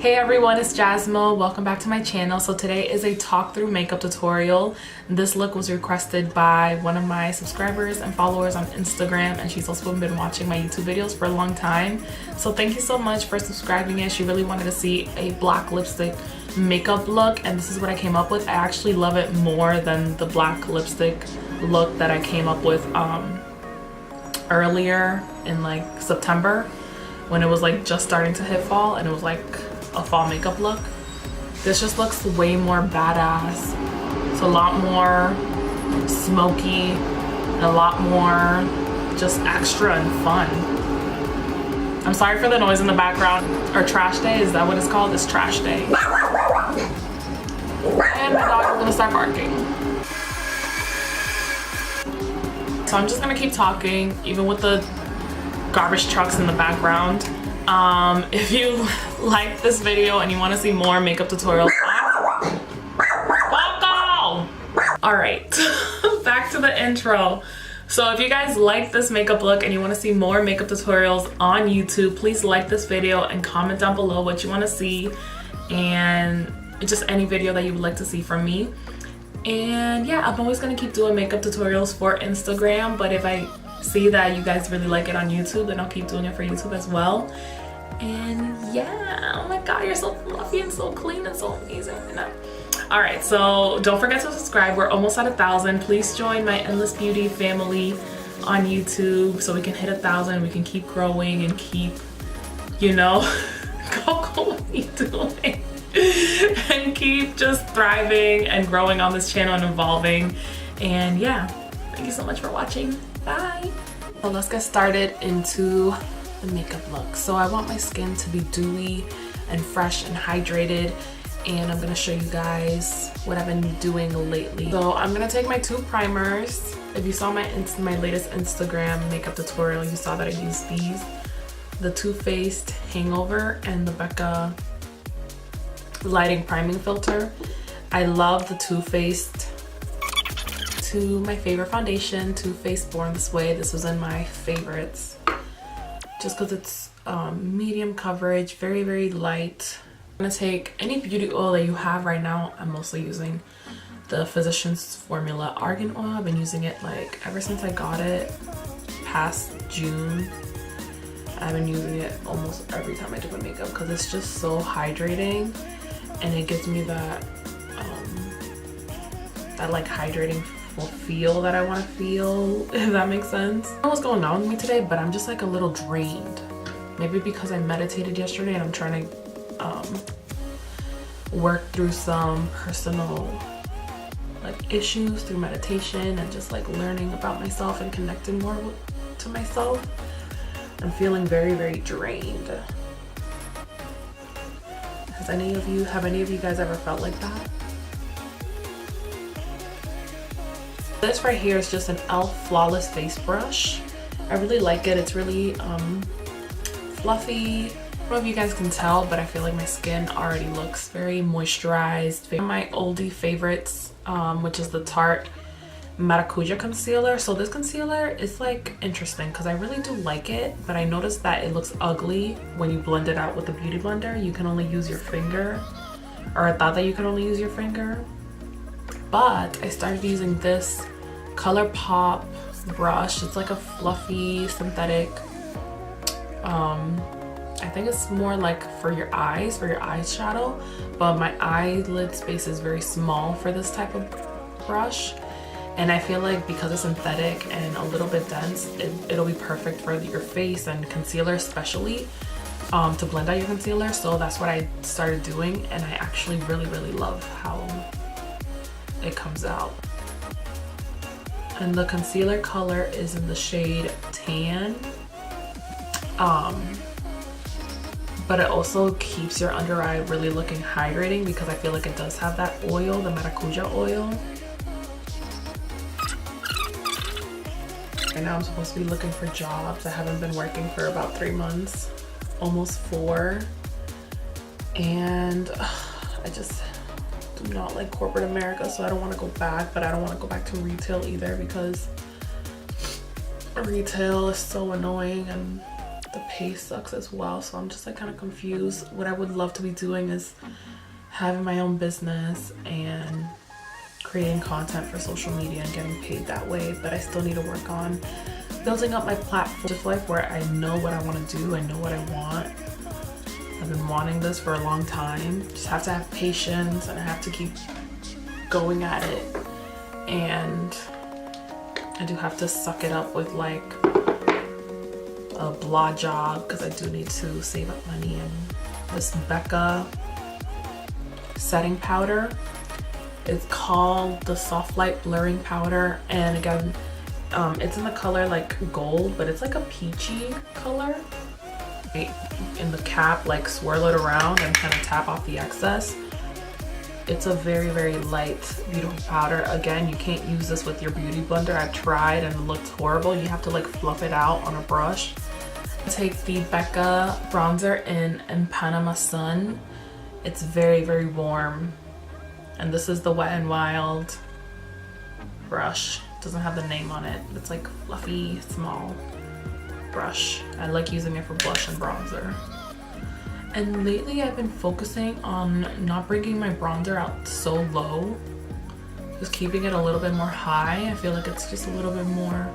Hey everyone, it's Jasmill. Welcome back to my channel. So today is a talk through makeup tutorial. This look was requested by one of my subscribers and followers on Instagram, and she's also been watching my YouTube videos for a long time. So thank you so much for subscribing in. She really wanted to see a black lipstick makeup look, and this is what I came up with. I actually love it more than the black lipstick look that I came up with earlier in like September, when it was like just starting to hit fall and it was like a fall makeup look. This just looks way more badass. It's a lot more smoky and a lot more just extra and fun. I'm sorry for the noise in the background. Or trash day, is that what it's called? It's trash day. And my dog is gonna start barking. So I'm just gonna keep talking even with the garbage trucks in the background. If you like this video and you want to see more makeup tutorials, all right, back to the intro. So if you guys like this makeup look and you want to see more makeup tutorials on YouTube, please like this video and comment down below what you want to see and just any video that you would like to see from me. And yeah, I'm always going to keep doing makeup tutorials for Instagram, but if I see that you guys really like it on YouTube, then I'll keep doing it for YouTube as well. And yeah, oh my god, you're so fluffy and so clean and so amazing. All right, so don't forget to subscribe. We're almost at 1,000. Please join my Endlessbeauty family on YouTube so we can hit 1,000. We can keep growing and keep, you know, what are you doing? And keep just thriving and growing on this channel and evolving. And yeah, thank you so much for watching. Bye. So let's get started into the makeup look. So I want my skin to be dewy and fresh and hydrated, and I'm gonna show you guys what I've been doing lately. So I'm gonna take my two primers. If you saw my latest Instagram makeup tutorial, you saw that I used these, the Too Faced Hangover and the Becca Lighting Priming Filter. I love the Too Faced. To my favorite foundation, Too Faced Born This Way. This was in my favorites just because it's medium coverage, very light. I'm gonna take any beauty oil that you have right now. I'm mostly using the Physicians Formula Argan Oil. I've been using it like ever since I got it past June. I've been using it almost every time I do my makeup because it's just so hydrating, and it gives me that like hydrating feel that I want to feel, if that makes sense. I don't know what's going on with me today, but I'm just like a little drained. Maybe because I meditated yesterday and I'm trying to work through some personal like issues through meditation and just like learning about myself and connecting more to myself. I'm feeling very drained. Have any of you guys ever felt like that? This right here is just an e.l.f. Flawless Face Brush. I really like it. It's really fluffy. I don't know if you guys can tell, but I feel like my skin already looks very moisturized. One of my oldie favorites, which is the Tarte Maracuja concealer. So this concealer is like interesting because I really do like it, but I noticed that it looks ugly when you blend it out with a beauty blender. You can only use your finger, or I thought that you could only use your finger. But I started using this ColourPop brush. It's like a fluffy synthetic, I think it's more like for your eyeshadow, but my eyelid space is very small for this type of brush, and I feel like because it's synthetic and a little bit dense, it'll be perfect for your face and concealer especially, to blend out your concealer. So that's what I started doing, and I actually really love how it comes out. And the concealer color is in the shade Tan, but it also keeps your under eye really looking hydrating because I feel like it does have that oil, the Maracuja oil. Right now I'm supposed to be looking for jobs. I haven't been working for about 3 months, almost 4, and I just do not like corporate America, so I don't want to go back, but I don't want to go back to retail either because retail is so annoying and the pay sucks as well, so I'm just like kind of confused. What I would love to be doing is having my own business and creating content for social media and getting paid that way, but I still need to work on building up my platform just life where I know what I want to do, I know what I want. I've been wanting this for a long time. Just have to have patience and I have to keep going at it, and I do have to suck it up with like a blah job because I do need to save up money. And this Becca setting powder, it's called the Soft Light Blurring Powder, and again it's in the color like gold, but it's like a peachy color. In the cap, like swirl it around and kind of tap off the excess. It's a very, very light, beautiful powder. Again, you can't use this with your beauty blender. I've tried and it looks horrible. You have to like fluff it out on a brush. Take the Becca bronzer in Inpenama Sun. It's very, very warm. And this is the Wet n Wild brush. It doesn't have the name on it. It's like fluffy, small brush. I like using it for blush and bronzer. And lately I've been focusing on not bringing my bronzer out so low, just keeping it a little bit more high. I feel like it's just a little bit more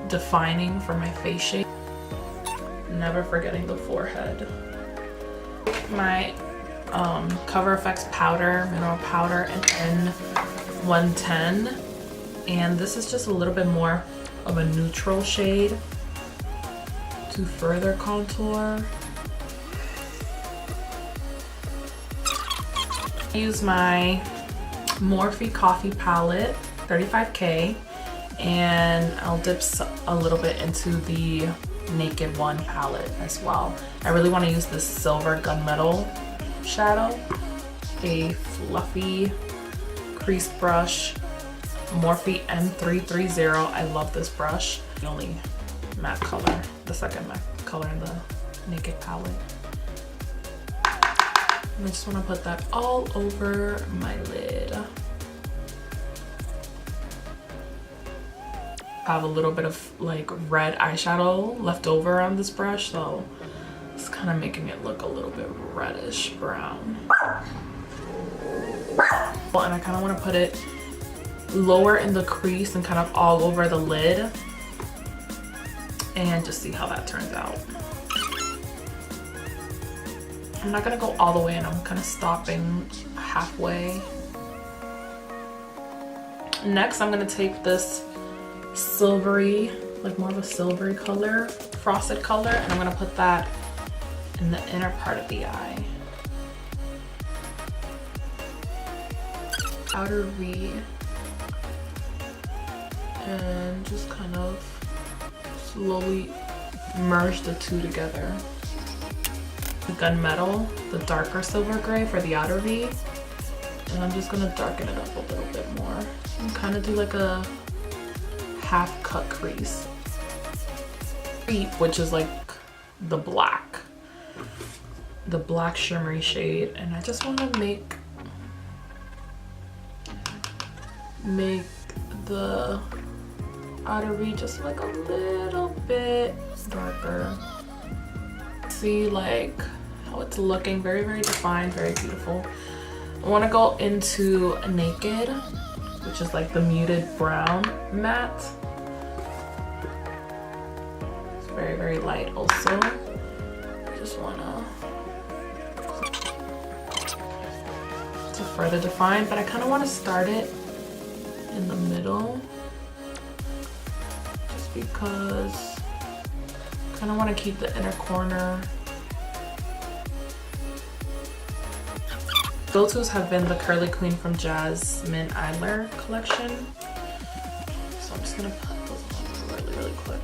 defining for my face shape. Never forgetting the forehead. My coverfx powder, mineral powder in N110, and this is just a little bit more of a neutral shade to further contour. I use my Morphe Coffee palette, 35K, and I'll dip a little bit into the Naked One palette as well. I really want to use this silver gunmetal shadow, a fluffy crease brush, Morphe M330. I love this brush. The only matte color, the second matte color in the Naked palette. And I just want to put that all over my lid. I have a little bit of like red eyeshadow left over on this brush, so it's kind of making it look a little bit reddish brown. Well, and I kind of want to put it lower in the crease and kind of all over the lid, and just see how that turns out. I'm not gonna go all the way in, I'm kind of stopping halfway. Next, I'm gonna take this silvery, like more of a silvery color, frosted color, and I'm gonna put that in the inner part of the eye. Outer V, and just kind of slowly merge the two together. The gunmetal, the darker silver gray for the outer V, and I'm just gonna darken it up a little bit more and kind of do like a half cut crease, which is like the black shimmery shade, and I just want to make the outer V just like a little bit darker. See like how it's looking, very, very defined, very beautiful. I want to go into Naked, which is like the muted brown matte. It's very, very light also. I just want to further define, but I kind of want to start it in the middle just because I kind of want to keep the inner corner. Go-tos have been the Curly Queen from Jasmill and I collection. So I'm just gonna put those on really, really quick.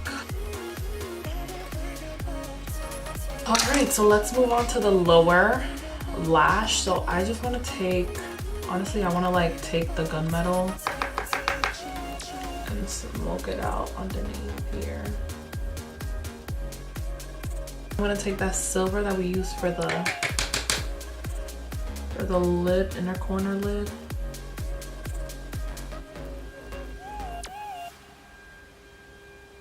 Alright, so let's move on to the lower lash. So I just want to take, honestly, I want to like take the gunmetal and smoke it out underneath here. I'm gonna take that silver that we used for the lid, inner corner lid.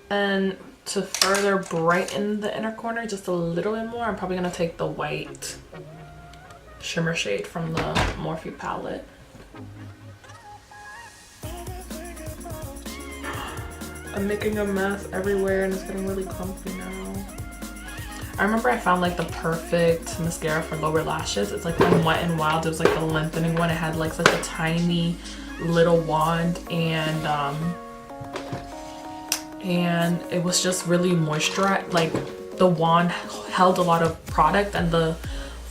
And to further brighten the inner corner just a little bit more, I'm probably gonna take the white shimmer shade from the Morphe palette. I'm making a mess everywhere and it's getting really clumpy now. I remember I found like the perfect mascara for lower lashes. It's like from Wet n Wild. It was like the lengthening one. It had like such a tiny little wand, and it was just really moisturized. Like the wand held a lot of product and the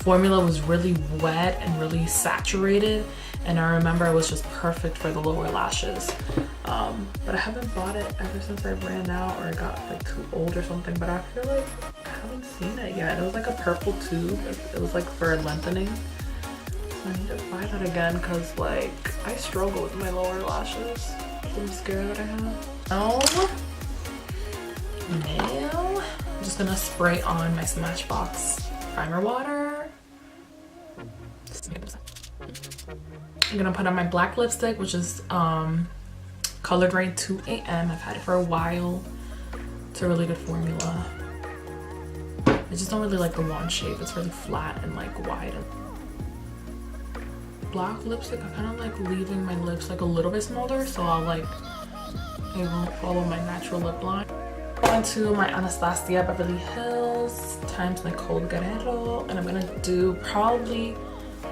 formula was really wet and really saturated, and I remember it was just perfect for the lower lashes. But I haven't bought it ever since I ran out or it got like too old or something, but I feel like I haven't seen it yet. It was like a purple tube. It was like for lengthening. So I need to buy that again because like I struggle with my lower lashes, the mascara that I have. Oh, now I'm just gonna spray on my Smashbox primer water. I'm gonna put on my black lipstick, which is Colored Raine 2 AM. I've had it for a while. It's a really good formula. I just don't really like the wand shape. It's really flat and like wide. Black lipstick, I kind of like leaving my lips like a little bit smaller, so I'll like, I won't follow my natural lip line. Going to my Anastasia Beverly Hills times Nicole Guerrero, and I'm gonna do probably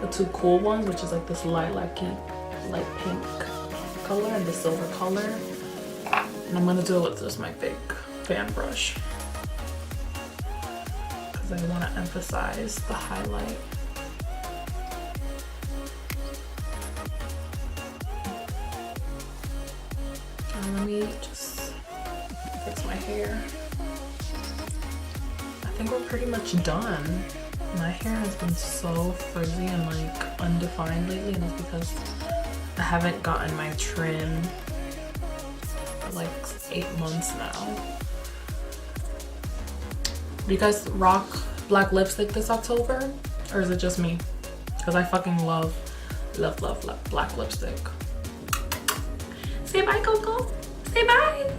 the two cool ones, which is like this lilac-y light pink color and the silver color, and I'm gonna do it with just my big fan brush because I want to emphasize the highlight. And let me just fix my hair. I think we're pretty much done. My hair has been so frizzy and like undefined lately, and it's because I haven't gotten my trim for like 8 months now. Do you guys rock black lipstick this October? Or is it just me? Because I fucking love black lipstick. Say bye, Coco. Say bye.